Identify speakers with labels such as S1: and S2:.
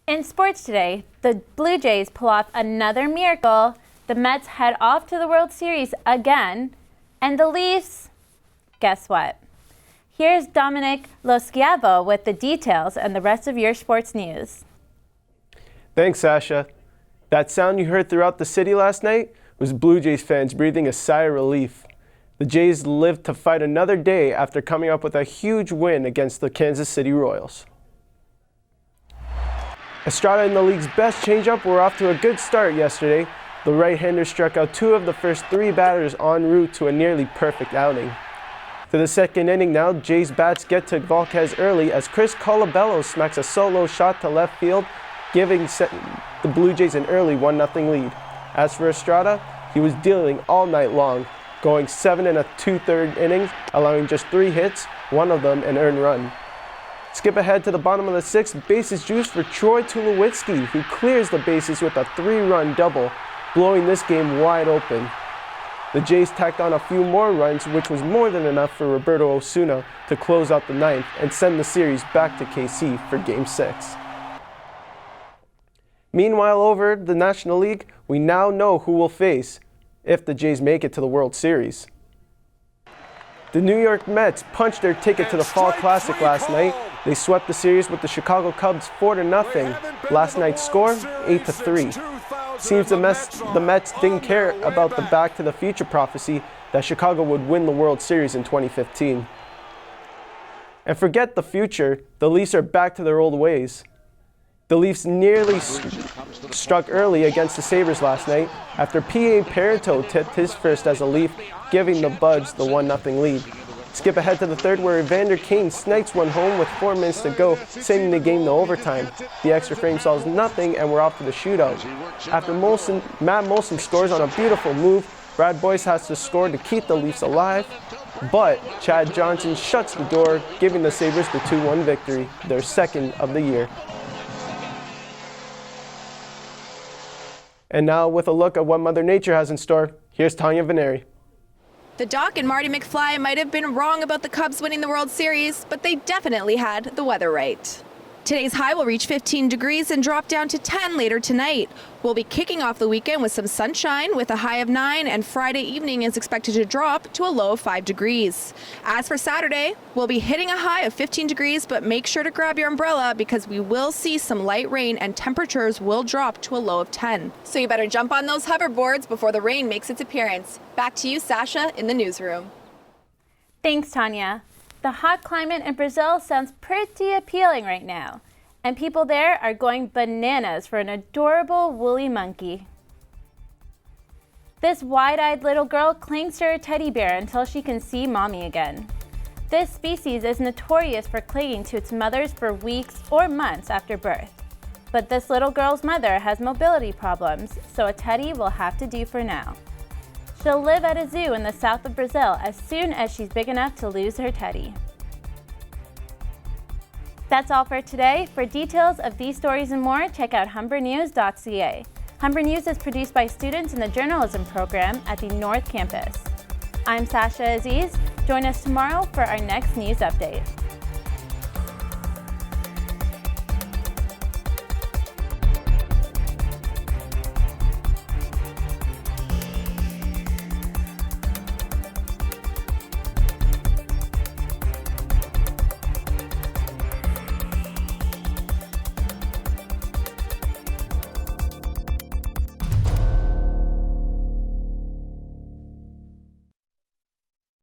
S1: In sports today, the Blue Jays pull off another miracle, the Mets head off to the World Series again, and the Leafs, guess what? Here's Dominic Loschiavo with the details and the rest of your sports news.
S2: Thanks, Sasha. That sound you heard throughout the city last night was Blue Jays fans breathing a sigh of relief. The Jays lived to fight another day after coming up with a huge win against the Kansas City Royals. Estrada and the league's best changeup were off to a good start yesterday. The right-hander struck out 2 of the first 3 batters en route to a nearly perfect outing. To the second inning now, Jays bats get to Volquez early as Chris Colabello smacks a solo shot to left field, giving the Blue Jays an early 1-0 lead. As for Estrada, he was dealing all night long, going 7 2/3 innings, allowing just 3 hits, 1 of them an earned run. Skip ahead to the bottom of the 6th, bases juiced for Troy Tulowitzki, who clears the bases with a 3-run double, blowing this game wide open. The Jays tacked on a few more runs, which was more than enough for Roberto Osuna to close out the 9th and send the series back to KC for Game 6. Meanwhile, over the National League, we now know who will face if the Jays make it to the World Series. The New York Mets punched their ticket to the Fall Classic last night. They swept the series with the Chicago Cubs 4-0. Last night's score, 8-3. Seems the Mets didn't care about the Back to the Future prophecy that Chicago would win the World Series in 2015. And forget the future, the Leafs are back to their old ways. The Leafs nearly struck early against the Sabres last night after P.A. Parenteau tipped his first as a Leaf, giving the Buds the 1-0 lead. Skip ahead to the 3rd where Evander Kane snipes one home with 4 minutes to go, sending the game to overtime. The extra frame solves nothing and we're off to the shootout. After Matt Molson scores on a beautiful move, Brad Boyce has to score to keep the Leafs alive, but Chad Johnson shuts the door, giving the Sabres the 2-1 victory, their 2nd of the year. And now, with a look at what Mother Nature has in store, here's Tanya Veneri.
S3: The Doc and Marty McFly might have been wrong about the Cubs winning the World Series, but they definitely had the weather right. Today's high will reach 15 degrees and drop down to 10 later tonight. We'll be kicking off the weekend with some sunshine with a high of 9, and Friday evening is expected to drop to a low of 5 degrees. As for Saturday, we'll be hitting a high of 15 degrees, but make sure to grab your umbrella because we will see some light rain and temperatures will drop to a low of 10. So you better jump on those hoverboards before the rain makes its appearance. Back to you, Sasha, in the newsroom.
S1: Thanks, Tanya. The hot climate in Brazil sounds pretty appealing right now, and people there are going bananas for an adorable woolly monkey. This wide-eyed little girl clings to her teddy bear until she can see mommy again. This species is notorious for clinging to its mothers for weeks or months after birth. But this little girl's mother has mobility problems, so a teddy will have to do for now. She'll live at a zoo in the south of Brazil as soon as she's big enough to lose her teddy. That's all for today. For details of these stories and more, check out humbernews.ca. Humber News is produced by students in the journalism program at the North Campus. I'm Sasha Aziz. Join us tomorrow for our next news update.